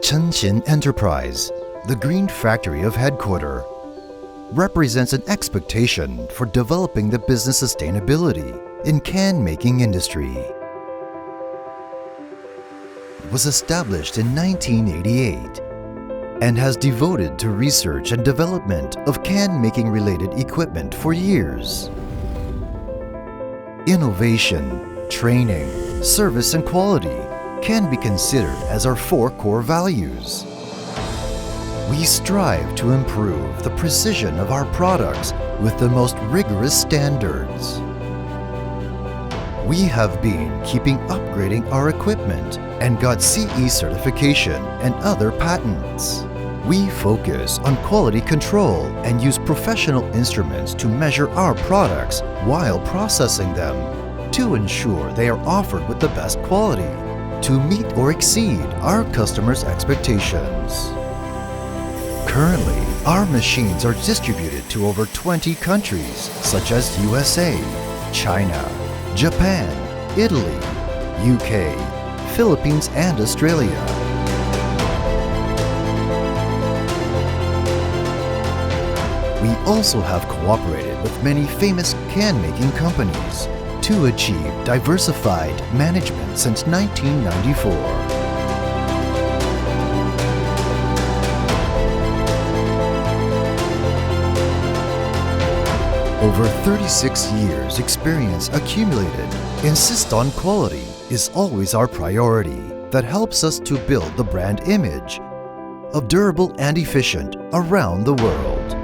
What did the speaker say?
Cheng Shin Enterprise, the green factory of headquarters, represents an expectation for developing the business sustainability in can-making industry. It was established in 1988 and has devoted to research and development of can-making related equipment for years. Innovation, training, service and quality can be considered as our 4 core values. We strive to improve the precision of our products with the most rigorous standards. We have been keeping upgrading our equipment and got CE certification and other patents. We focus on quality control and use professional instruments to measure our products while processing them to ensure they are offered with the best quality to meet or exceed our customers' expectations. Currently, our machines are distributed to over 20 countries such as USA, China, Japan, Italy, UK, Philippines and Australia. We also have cooperated with many famous can-making companies to achieve diversified management since 1994. Over 36 years experience accumulated, insist on quality is always our priority that helps us to build the brand image of durable and efficient around the world.